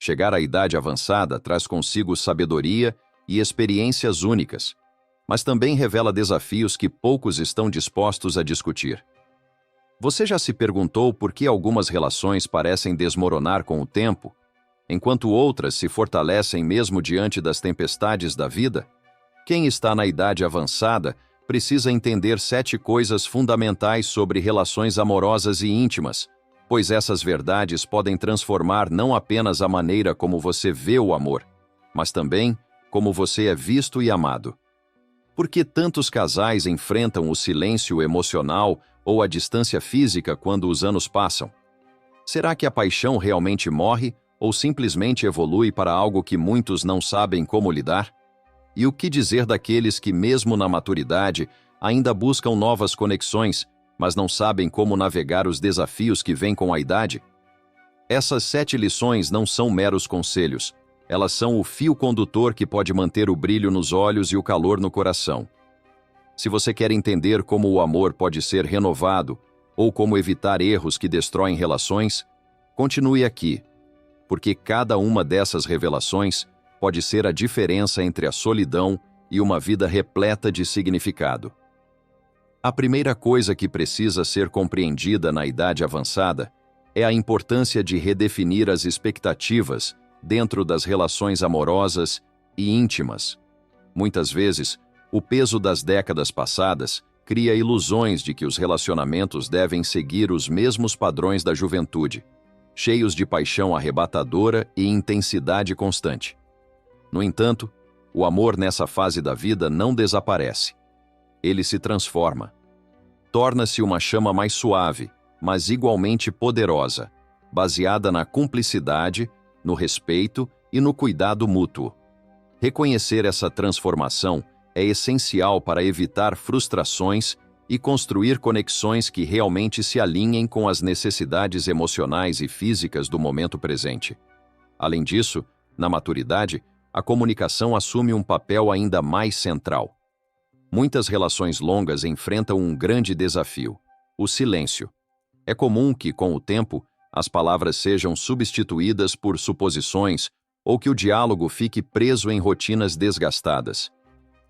Chegar à idade avançada traz consigo sabedoria e experiências únicas, mas também revela desafios que poucos estão dispostos a discutir. Você já se perguntou por que algumas relações parecem desmoronar com o tempo, enquanto outras se fortalecem mesmo diante das tempestades da vida? Quem está na idade avançada precisa entender 7 coisas fundamentais sobre relações amorosas e íntimas, pois essas verdades podem transformar não apenas a maneira como você vê o amor, mas também como você é visto e amado. Por que tantos casais enfrentam o silêncio emocional ou a distância física quando os anos passam? Será que a paixão realmente morre ou simplesmente evolui para algo que muitos não sabem como lidar? E o que dizer daqueles que, mesmo na maturidade, ainda buscam novas conexões, mas não sabem como navegar os desafios que vêm com a idade? Essas 7 lições não são meros conselhos. Elas são o fio condutor que pode manter o brilho nos olhos e o calor no coração. Se você quer entender como o amor pode ser renovado ou como evitar erros que destroem relações, continue aqui, porque cada uma dessas revelações pode ser a diferença entre a solidão e uma vida repleta de significado. A primeira coisa que precisa ser compreendida na idade avançada é a importância de redefinir as expectativas dentro das relações amorosas e íntimas. Muitas vezes, o peso das décadas passadas cria ilusões de que os relacionamentos devem seguir os mesmos padrões da juventude, cheios de paixão arrebatadora e intensidade constante. No entanto, o amor nessa fase da vida não desaparece. Ele se transforma. Torna-se uma chama mais suave, mas igualmente poderosa, baseada na cumplicidade, no respeito e no cuidado mútuo. Reconhecer essa transformação é essencial para evitar frustrações e construir conexões que realmente se alinhem com as necessidades emocionais e físicas do momento presente. Além disso, na maturidade, a comunicação assume um papel ainda mais central. Muitas relações longas enfrentam um grande desafio: o silêncio. É comum que, com o tempo, as palavras sejam substituídas por suposições ou que o diálogo fique preso em rotinas desgastadas.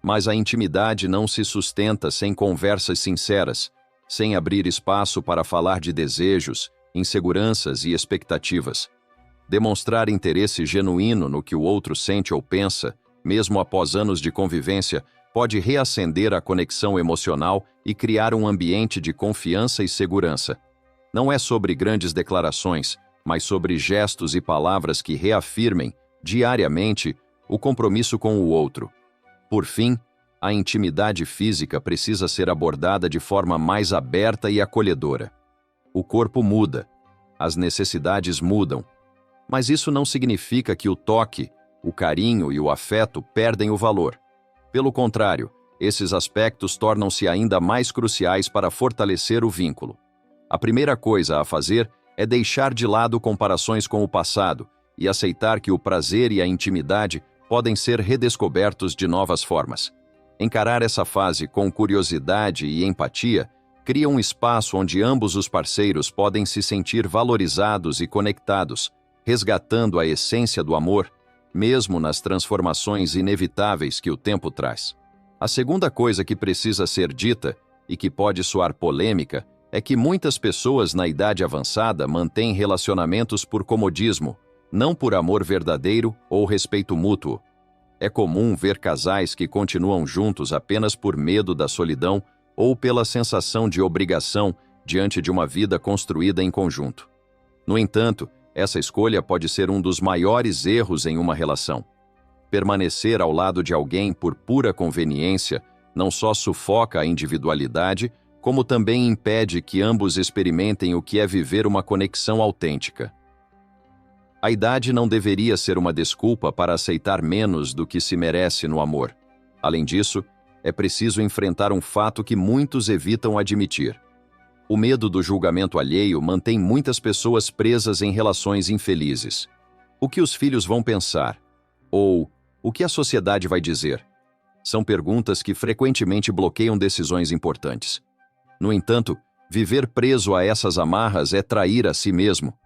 Mas a intimidade não se sustenta sem conversas sinceras, sem abrir espaço para falar de desejos, inseguranças e expectativas. Demonstrar interesse genuíno no que o outro sente ou pensa, mesmo após anos de convivência, pode reacender a conexão emocional e criar um ambiente de confiança e segurança. Não é sobre grandes declarações, mas sobre gestos e palavras que reafirmem, diariamente, o compromisso com o outro. Por fim, a intimidade física precisa ser abordada de forma mais aberta e acolhedora. O corpo muda, as necessidades mudam, mas isso não significa que o toque, o carinho e o afeto perdem o valor. Pelo contrário, esses aspectos tornam-se ainda mais cruciais para fortalecer o vínculo. A primeira coisa a fazer é deixar de lado comparações com o passado e aceitar que o prazer e a intimidade podem ser redescobertos de novas formas. Encarar essa fase com curiosidade e empatia cria um espaço onde ambos os parceiros podem se sentir valorizados e conectados, resgatando a essência do amor, mesmo nas transformações inevitáveis que o tempo traz. A segunda coisa que precisa ser dita, e que pode soar polêmica, é que muitas pessoas na idade avançada mantêm relacionamentos por comodismo, não por amor verdadeiro ou respeito mútuo. É comum ver casais que continuam juntos apenas por medo da solidão ou pela sensação de obrigação diante de uma vida construída em conjunto. No entanto, essa escolha pode ser um dos maiores erros em uma relação. Permanecer ao lado de alguém por pura conveniência não só sufoca a individualidade, como também impede que ambos experimentem o que é viver uma conexão autêntica. A idade não deveria ser uma desculpa para aceitar menos do que se merece no amor. Além disso, é preciso enfrentar um fato que muitos evitam admitir. O medo do julgamento alheio mantém muitas pessoas presas em relações infelizes. O que os filhos vão pensar? Ou o que a sociedade vai dizer? São perguntas que frequentemente bloqueiam decisões importantes. No entanto, viver preso a essas amarras é trair a si mesmo.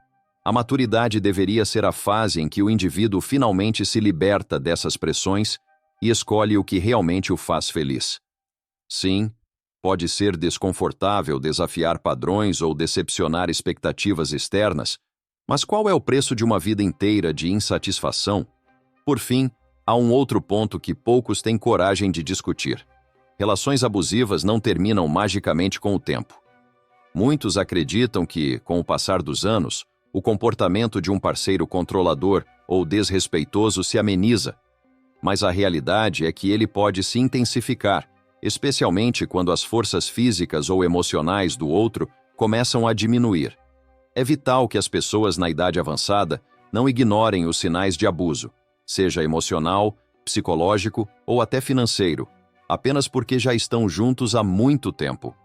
A maturidade deveria ser a fase em que o indivíduo finalmente se liberta dessas pressões e escolhe o que realmente o faz feliz. Sim, pode ser desconfortável desafiar padrões ou decepcionar expectativas externas, mas qual é o preço de uma vida inteira de insatisfação? Por fim, há um outro ponto que poucos têm coragem de discutir. Relações abusivas não terminam magicamente com o tempo. Muitos acreditam que, com o passar dos anos, o comportamento de um parceiro controlador ou desrespeitoso se ameniza, mas a realidade é que ele pode se intensificar, especialmente quando as forças físicas ou emocionais do outro começam a diminuir. É vital que as pessoas na idade avançada não ignorem os sinais de abuso, seja emocional, psicológico ou até financeiro, apenas porque já estão juntos há muito tempo.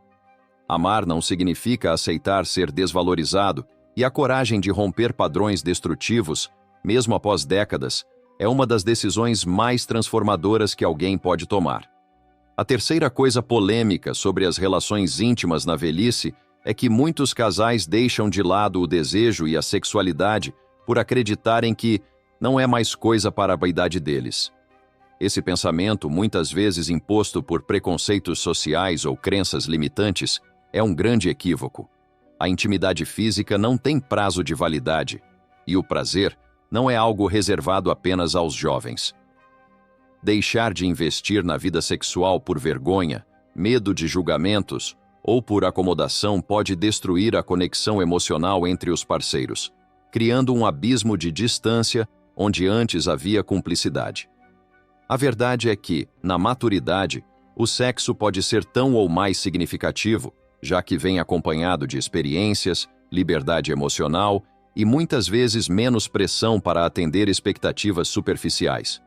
Amar não significa aceitar ser desvalorizado, e a coragem de romper padrões destrutivos, mesmo após décadas, é uma das decisões mais transformadoras que alguém pode tomar. A terceira coisa polêmica sobre as relações íntimas na velhice é que muitos casais deixam de lado o desejo e a sexualidade por acreditarem que não é mais coisa para a idade deles. Esse pensamento, muitas vezes imposto por preconceitos sociais ou crenças limitantes, é um grande equívoco. A intimidade física não tem prazo de validade, e o prazer não é algo reservado apenas aos jovens. Deixar de investir na vida sexual por vergonha, medo de julgamentos ou por acomodação pode destruir a conexão emocional entre os parceiros, criando um abismo de distância onde antes havia cumplicidade. A verdade é que, na maturidade, o sexo pode ser tão ou mais significativo, já que vem acompanhado de experiências, liberdade emocional e muitas vezes menos pressão para atender expectativas superficiais.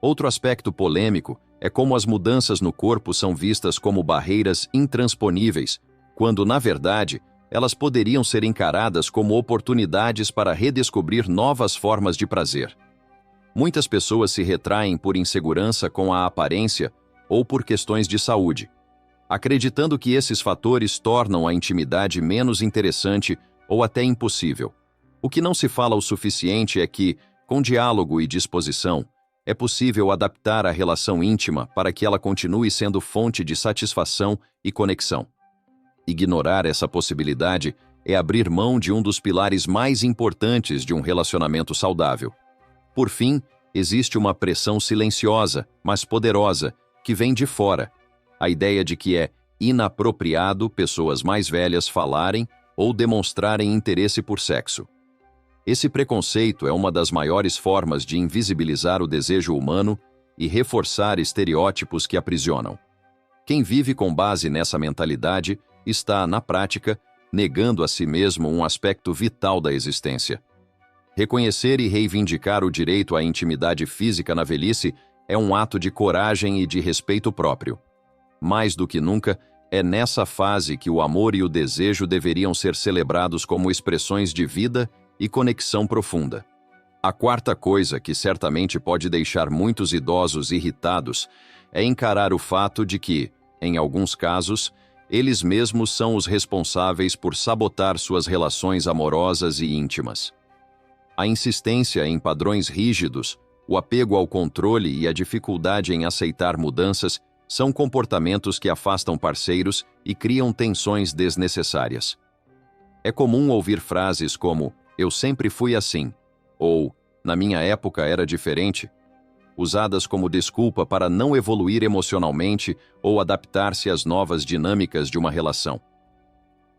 Outro aspecto polêmico é como as mudanças no corpo são vistas como barreiras intransponíveis, quando, na verdade, elas poderiam ser encaradas como oportunidades para redescobrir novas formas de prazer. Muitas pessoas se retraem por insegurança com a aparência ou por questões de saúde, acreditando que esses fatores tornam a intimidade menos interessante ou até impossível. O que não se fala o suficiente é que, com diálogo e disposição, é possível adaptar a relação íntima para que ela continue sendo fonte de satisfação e conexão. Ignorar essa possibilidade é abrir mão de um dos pilares mais importantes de um relacionamento saudável. Por fim, existe uma pressão silenciosa, mas poderosa, que vem de fora. A ideia de que é inapropriado pessoas mais velhas falarem ou demonstrarem interesse por sexo. Esse preconceito é uma das maiores formas de invisibilizar o desejo humano e reforçar estereótipos que aprisionam. Quem vive com base nessa mentalidade está, na prática, negando a si mesmo um aspecto vital da existência. Reconhecer e reivindicar o direito à intimidade física na velhice é um ato de coragem e de respeito próprio. Mais do que nunca, é nessa fase que o amor e o desejo deveriam ser celebrados como expressões de vida e conexão profunda. A quarta coisa que certamente pode deixar muitos idosos irritados é encarar o fato de que, em alguns casos, eles mesmos são os responsáveis por sabotar suas relações amorosas e íntimas. A insistência em padrões rígidos, o apego ao controle e a dificuldade em aceitar mudanças são comportamentos que afastam parceiros e criam tensões desnecessárias. É comum ouvir frases como "eu sempre fui assim" ou "na minha época era diferente", usadas como desculpa para não evoluir emocionalmente ou adaptar-se às novas dinâmicas de uma relação.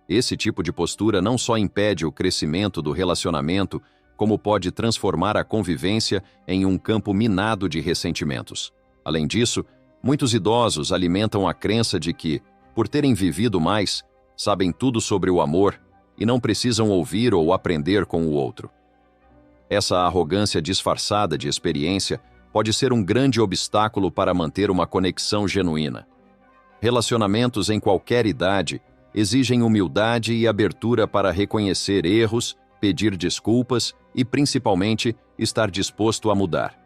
Esse tipo de postura não só impede o crescimento do relacionamento, como pode transformar a convivência em um campo minado de ressentimentos. Além disso, muitos idosos alimentam a crença de que, por terem vivido mais, sabem tudo sobre o amor e não precisam ouvir ou aprender com o outro. Essa arrogância disfarçada de experiência pode ser um grande obstáculo para manter uma conexão genuína. Relacionamentos em qualquer idade exigem humildade e abertura para reconhecer erros, pedir desculpas e, principalmente, estar disposto a mudar.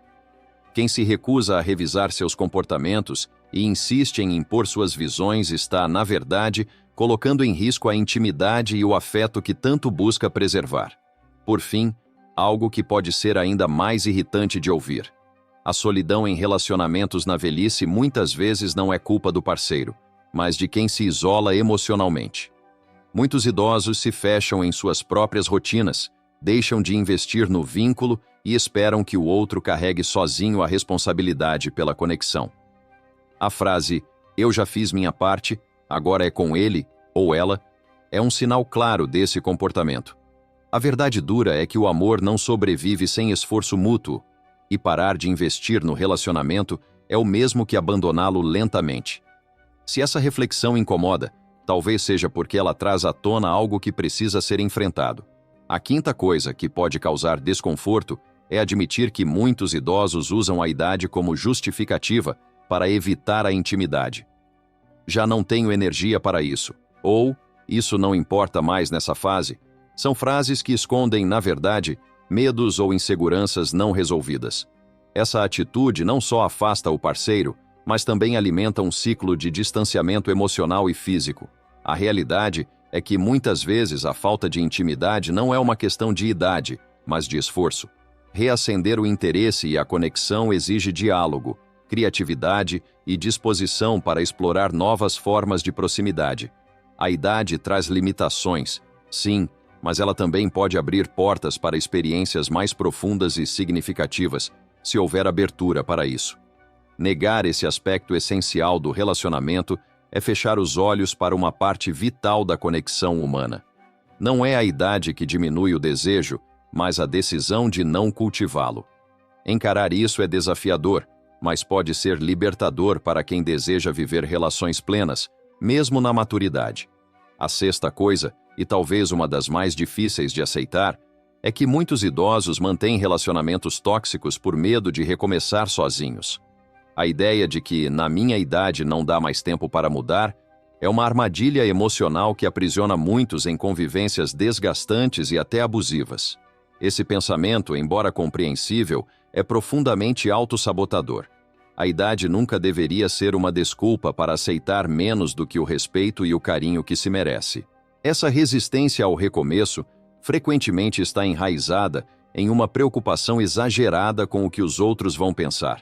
Quem se recusa a revisar seus comportamentos e insiste em impor suas visões está, na verdade, colocando em risco a intimidade e o afeto que tanto busca preservar. Por fim, algo que pode ser ainda mais irritante de ouvir. A solidão em relacionamentos na velhice muitas vezes não é culpa do parceiro, mas de quem se isola emocionalmente. Muitos idosos se fecham em suas próprias rotinas, deixam de investir no vínculo e esperam que o outro carregue sozinho a responsabilidade pela conexão. A frase "eu já fiz minha parte, agora é com ele ou ela" é um sinal claro desse comportamento. A verdade dura é que o amor não sobrevive sem esforço mútuo, e parar de investir no relacionamento é o mesmo que abandoná-lo lentamente. Se essa reflexão incomoda, talvez seja porque ela traz à tona algo que precisa ser enfrentado. A quinta coisa que pode causar desconforto é admitir que muitos idosos usam a idade como justificativa para evitar a intimidade. Já não tenho energia para isso, ou isso não importa mais nessa fase, são frases que escondem, na verdade, medos ou inseguranças não resolvidas. Essa atitude não só afasta o parceiro, mas também alimenta um ciclo de distanciamento emocional e físico. A realidade é que muitas vezes a falta de intimidade não é uma questão de idade, mas de esforço. Reacender o interesse e a conexão exige diálogo, criatividade e disposição para explorar novas formas de proximidade. A idade traz limitações, sim, mas ela também pode abrir portas para experiências mais profundas e significativas, se houver abertura para isso. Negar esse aspecto essencial do relacionamento é fechar os olhos para uma parte vital da conexão humana. Não é a idade que diminui o desejo, mas a decisão de não cultivá-lo. Encarar isso é desafiador, mas pode ser libertador para quem deseja viver relações plenas, mesmo na maturidade. A sexta coisa, e talvez uma das mais difíceis de aceitar, é que muitos idosos mantêm relacionamentos tóxicos por medo de recomeçar sozinhos. A ideia de que, na minha idade, não dá mais tempo para mudar, é uma armadilha emocional que aprisiona muitos em convivências desgastantes e até abusivas. Esse pensamento, embora compreensível, é profundamente autossabotador. A idade nunca deveria ser uma desculpa para aceitar menos do que o respeito e o carinho que se merece. Essa resistência ao recomeço frequentemente está enraizada em uma preocupação exagerada com o que os outros vão pensar.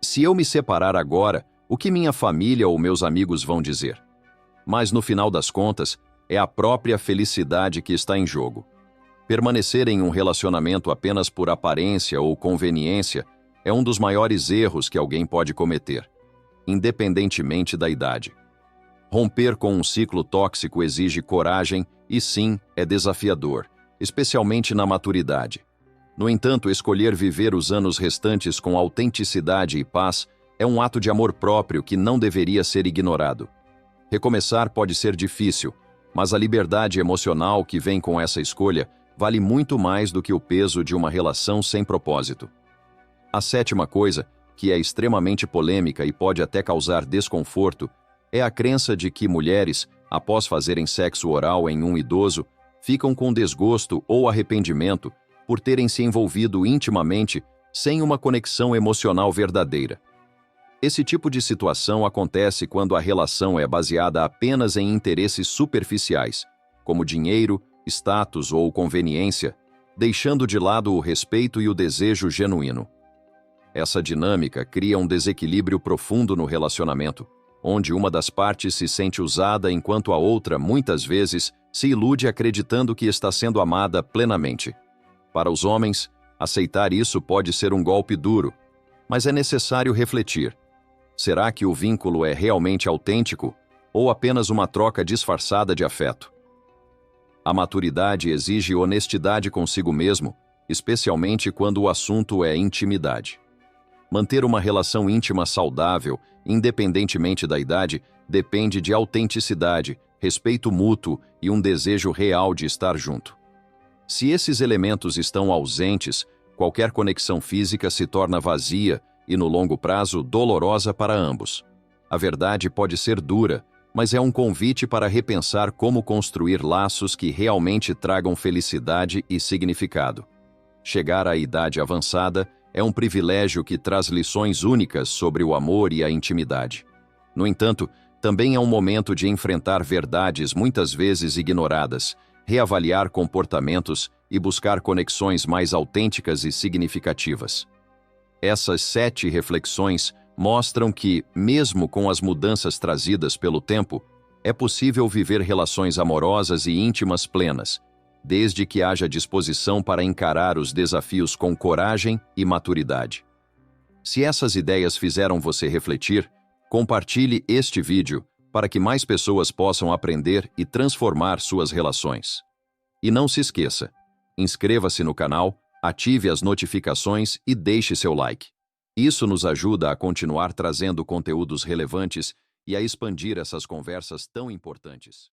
Se eu me separar agora, o que minha família ou meus amigos vão dizer? Mas, no final das contas, é a própria felicidade que está em jogo. Permanecer em um relacionamento apenas por aparência ou conveniência é um dos maiores erros que alguém pode cometer, independentemente da idade. Romper com um ciclo tóxico exige coragem e, sim, é desafiador, especialmente na maturidade. No entanto, escolher viver os anos restantes com autenticidade e paz é um ato de amor próprio que não deveria ser ignorado. Recomeçar pode ser difícil, mas a liberdade emocional que vem com essa escolha vale muito mais do que o peso de uma relação sem propósito. A sétima coisa, que é extremamente polêmica e pode até causar desconforto, é a crença de que mulheres, após fazerem sexo oral em um idoso, ficam com desgosto ou arrependimento por terem se envolvido intimamente sem uma conexão emocional verdadeira. Esse tipo de situação acontece quando a relação é baseada apenas em interesses superficiais, como dinheiro, status ou conveniência, deixando de lado o respeito e o desejo genuíno. Essa dinâmica cria um desequilíbrio profundo no relacionamento, onde uma das partes se sente usada enquanto a outra, muitas vezes, se ilude acreditando que está sendo amada plenamente. Para os homens, aceitar isso pode ser um golpe duro, mas é necessário refletir. Será que o vínculo é realmente autêntico ou apenas uma troca disfarçada de afeto? A maturidade exige honestidade consigo mesmo, especialmente quando o assunto é intimidade. Manter uma relação íntima saudável, independentemente da idade, depende de autenticidade, respeito mútuo e um desejo real de estar junto. Se esses elementos estão ausentes, qualquer conexão física se torna vazia e, no longo prazo, dolorosa para ambos. A verdade pode ser dura, mas é um convite para repensar como construir laços que realmente tragam felicidade e significado. Chegar à idade avançada é um privilégio que traz lições únicas sobre o amor e a intimidade. No entanto, também é um momento de enfrentar verdades muitas vezes ignoradas, reavaliar comportamentos e buscar conexões mais autênticas e significativas. Essas 7 reflexões mostram que, mesmo com as mudanças trazidas pelo tempo, é possível viver relações amorosas e íntimas plenas, desde que haja disposição para encarar os desafios com coragem e maturidade. Se essas ideias fizeram você refletir, compartilhe este vídeo para que mais pessoas possam aprender e transformar suas relações. E não se esqueça, inscreva-se no canal, ative as notificações e deixe seu like. Isso nos ajuda a continuar trazendo conteúdos relevantes e a expandir essas conversas tão importantes.